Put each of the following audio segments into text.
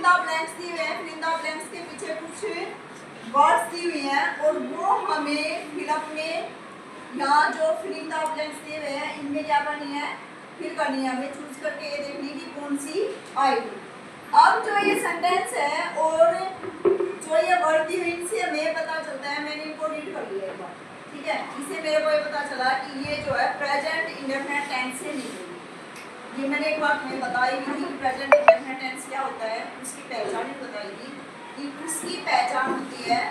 The blanks दी हुई है, fill in the blanks के पीछे कुछ वर्ड्स दी हुई हैं और वो हमें फिलअप में यहाँ जो फिल इन द ब्लैंक्स दिए हुए हैं इनमें क्या करनी है, फिल करनी है। हमें चूज करके ये देखनी कि कौन सी आएगी। अब जो ये सेंटेंस है और जो ये वर्ड दी हुई इनसे हमें पता चलता है, मैंने इनको रीड कर लिया एक बार, ठीक है। इससे मेरे को ये पता चला कि ये जो है प्रेजेंट इंडेफिनिट टेंस से निकली। ये मैंने एक बात में बताई भी थी कि प्रेजेंट इंडेफिनिट टेंस क्या होता है, उसकी पहचान ही बताई थी कि उसकी पहचान होती है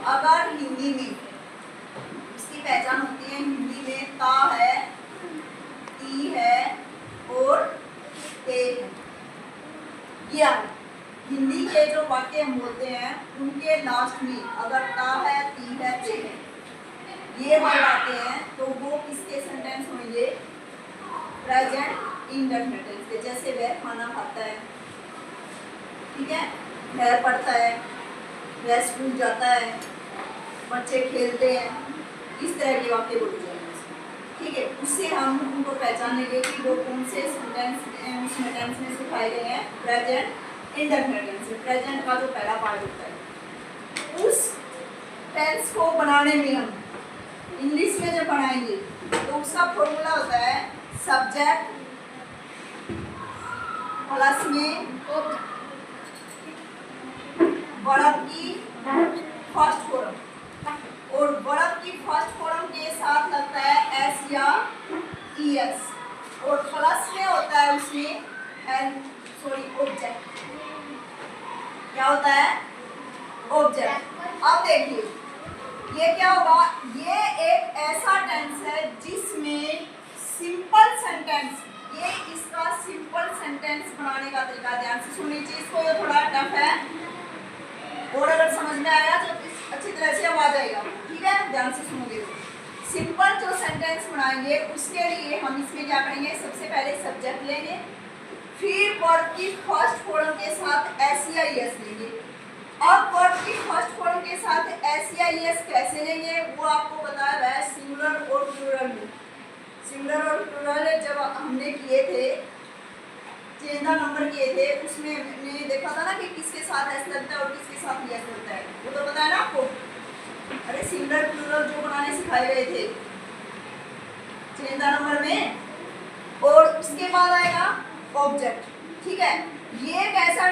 अगर हिंदी में, उसकी पहचान होती है हिंदी में ता है, ती है और ते है। या हिंदी के जो वाक्य हम बोलते हैं उनके लास्ट में अगर ता है, ती है, ते है ये वर्ड आते हैं तो वो किसके सेंटेंस होंगे, प्रेजेंट इंडेफिनिट टेंस के। जैसे वह खाना खाता है, ठीक है, वह पढ़ता है, वह स्कूल जाता है, बच्चे खेलते हैं, इस तरह के वाक्य बोले जाएंगे, ठीक है। उससे हम उनको पहचान लेंगे कि वो कौन से सेंटेंस में सिखाए गए हैं, प्रेजेंट इंडेफिनिट टेंस। प्रेजेंट का जो पहला पार्ट होता है उस टेंस को बनाने में हम इंग्लिश में जब बनाएंगे तो उसका फॉर्मूला होता है सब्जेक्ट प्लस में वर्ब की फर्स्ट फॉर्म और वर्ब की फर्स्ट फॉर्म के साथ लगता है एस या ईएस और प्लस में होता है उसमें ऑब्जेक्ट। क्या होता है, ऑब्जेक्ट। अब देखिए ये क्या होगा, ये एक ऐसा टेंस है जिसमें सिंपल सेंटेंस, ये इसका सिंपल सेंटेंस बनाने का तरीका, ध्यान से सुन लीजिए इसको, ये थोड़ा टफ है और अगर समझ में आया तो अच्छी तरह से आ जाएगा, ठीक है। ध्यान से सुनोगे तो सिंपल जो सेंटेंस बनाएंगे उसके लिए हम इसमें क्या करेंगे, सबसे पहले सब्जेक्ट लेंगे, फिर वर्ब की फर्स्ट फॉर्म के साथ एस या एस लेंगे। अब वर्ब की फर्स्ट फॉर्म के साथ एस या एस कैसे लेंगे वो आपको बताया है सिंगुलर और प्लूरल में। सिंगुलर और प्लूरल जब हमने किए थे, चेंज द नंबर किए थे, उसमें हमने देखा था ना कि किसके साथ एस लगता है और किसके साथ एस लगता है, वो तो पता है ना आपको। अरे सिंगुलर प्लूरल जो बनाने सिखाए गए थे चेंज द नंबर में, और उसके बाद आएगा ऑब्जेक्ट, ठीक है। ये एक ऐसा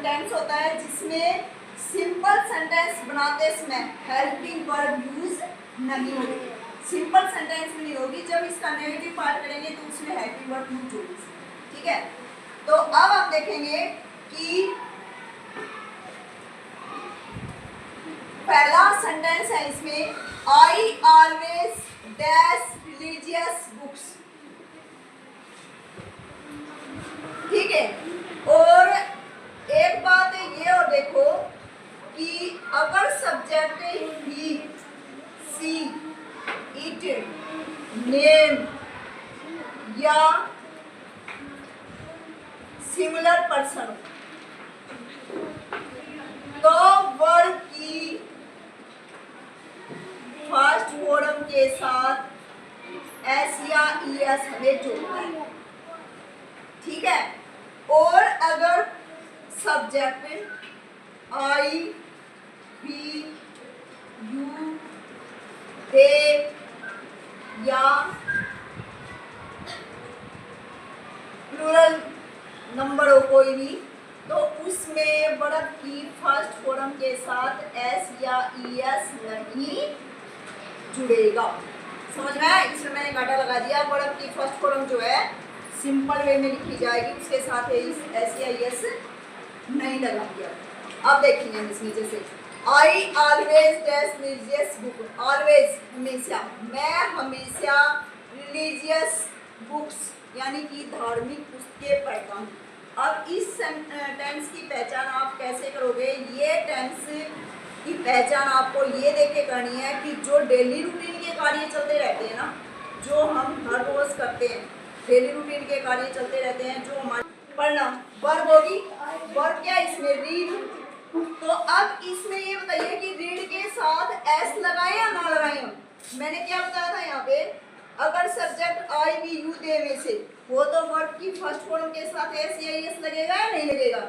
टेंस होता है जिसमें सिंपल सेंटेंस बनाते समय हेल्पिंग वर्ब यूज नहीं होगी, सिंपल सेंटेंस में नहीं होगी। जब इसका नेगेटिव पार्ट करेंगे तो उसमें हेल्पिंग वर्ब यूज होगी, ठीक है। तो अब आप देखेंगे कि पहला सेंटेंस है इसमें, I always dash religious books, ठीक है। और एक बात ये और देखो कि अगर subject he, she, it, name या सिमिलर पर्सन तो वर्ब की फर्स्ट फॉर्म के साथ एस या ईएस हमें जोड़ना है, ठीक है। और अगर सब्जेक्ट आई, बी, यू, दे या प्लूरल नंबर हो कोई भी, तो उसमें वर्ब की फर्स्ट फॉर्म के साथ एस या ईएस नहीं जुड़ेगा। समझ में आया, इसमें मैंने घाटा लगा दिया। वर्ब की फर्स्ट फॉर्म जो है सिंपल वे में लिखी जाएगी, उसके साथ एस या ईएस नहीं लगा दिया। अब देखेंगे हम इसमें, जैसे I always dash religious book, always हमेशा, मैं हमेशा रिलीजियस बुक्स यानी कि धार्मिक पुस्तकें पढ़ता हूँ। अब इस टेंस की पहचान आप कैसे करोगे, ये टेंस की पहचान आपको ये देख के करनी है कि जो डेली रूटीन के कार्य चलते रहते हैं ना, जो हम हर रोज करते हैं, डेली रूटीन के कार्य चलते रहते हैं, जो हमारे पढ़ना वर्ब होगी, वर्ब क्या इसमें रीड। तो अब इसमें ये बताइए कि रीड के साथ एस लगाए या ना लगाए हम। मैंने क्या बताया था यहाँ पे, अगर सब्जेक्ट आई, बी, यू, दे में से हो तो वर्ब की फर्स्ट फॉर्म के साथ एस या एस लगेगा या नहीं लगेगा,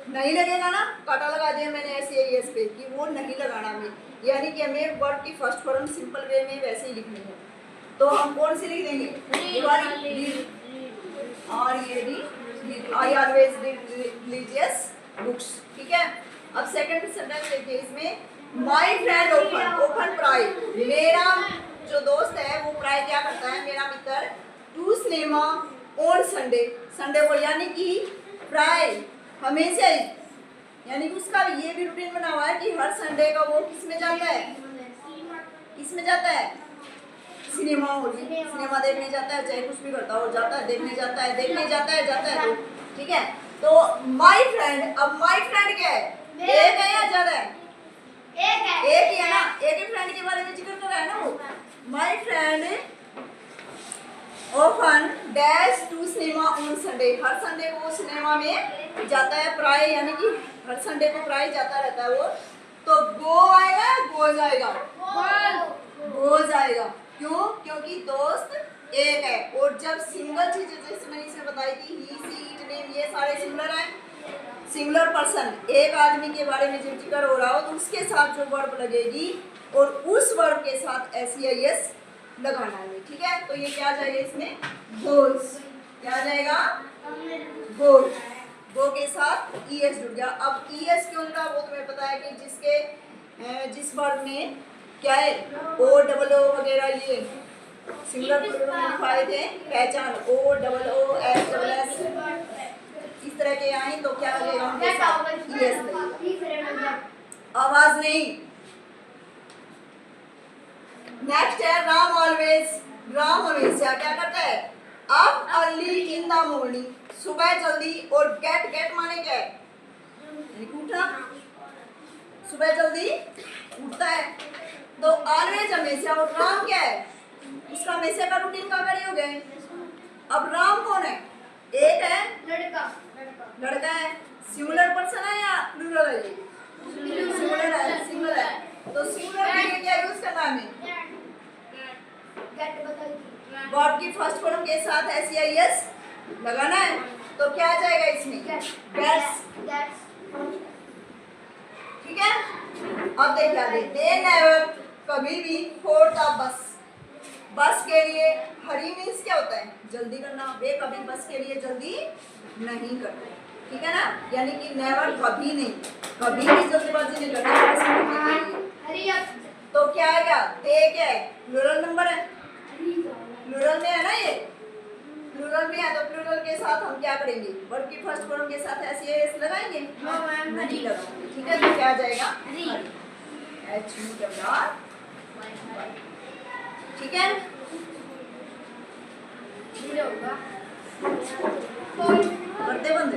नहीं लगेगा ना, काटा लगा दिया मैंने ऐसे एस पे कि वो नहीं लगाना हमें, यानी कि हमें वर्ब की फर्स्ट फॉर्म सिंपल वे में वैसे ही लिखनी है। तो हम कौन सी लिख देंगे, और ये read, I always read religious books, ठीक है। अब सेकंड सेंटेंस देखिए इसमें, माय फ्रेंड ओपन प्राय, मेरा जो दोस्त है वो प्राय क्या करता है, मेरा मित्र, to cinema on Sunday, Sunday को, यानी कि प्राय हमेशा ही, यानी कि उसका ये भी रूटीन बना हुआ है कि हर संडे का वो किस में जाता है, किस में जाता है, सिनेमा हॉल में सिनेमा देखने जाता है, चाहे कुछ भी करता हो, जाता है, देखने जाता है, जाता है, तो ठीक है। तो माय फ्रेंड, अब माय फ्रेंड क्या है, एक है या ज्यादा है, एक ही है ना, एक ही फ्रेंड के बारे में जिक्र कर रहा है ना वो। My friend often dash to cinema on Sunday, हर संडे को वो सिनेमा में जाता है, प्राय यानी कि हर संडे को प्राय जाता रहता है वो। तो गो आएगा या गो जाएगा, गो जाएगा, क्यों, क्योंकि दोस्त एक है, और जब सिंगल चीज जैसे मैंने इसे बताई थी, ही सी इट नेम, ये सारे सिंगुलर हैं, सिंगुलर पर्सन, एक आदमी के बारे में जब जिक्र हो रहा हो तो उसके साथ जो वर्ब लगेगी और उस वर्ब के साथ एस लगाना है, ठीक है। तो ये क्या जाएगा इसमें, गोल्स, क्या जाएगा, गोल, गो के साथ ईएस जुड़ गया। अब ईएस क्यों जुड़ा वो तुम्हें पता है कि जिस वर्ब में क्या है, ओ डबल ओ वगैरह, ये सिंगुलर प्लूरल में लिखाए थे, पहचान, O double O S double S, इस तरह के आए तो क्या लगेगा उनके साथ ईएस लगेगा, आवाज नहीं। नेक्स्ट है राम ऑलवेज, राम हमेशा क्या करता है, up early in the morning, सुबह जल्दी, और गेट माने क्या है, उठना, सुबह जल्दी उठता है। तो ऑलवेज हमेशा, और राम क्या है, उसका हमेशा का रूटीन का कार्य हो गया। अब राम कौन है, एक है, लड़का है, सिंगुलर पर्सन है या प्लूरल है, सिंगुलर है, सिंगुलर है, तो सिंगुलर के लिए क्या यूज करना है, वर्ब की फर्स्ट फॉर्म के साथ एस लगाना है। तो क्या आ जाएगा इसमें, गेट्स, ठीक है। अब देखिए, दे नेवर, कभी भी, फॉर द बस, बस के लिए, हरी मीन्स क्या होता है, जल्दी करना, वे कभी बस के लिए जल्दी नहीं करते, ठीक है ना, यानी कि नेवर, कभी नहीं, कभी भी जल्दबाजी नहीं करते। तो क्या आएगा, दे क्या है, प्लूरल नंबर है, प्लूरल में है ना, ये प्लूरल में है, तो प्लूरल के साथ हम क्या करेंगे, वर्ब की फर्स्ट फॉर्म के साथ एस लगाएंगे, नहीं लगाएंगे, ठीक है। तो क्या आ जाएगा, HURR, ठीक है। करते बंद।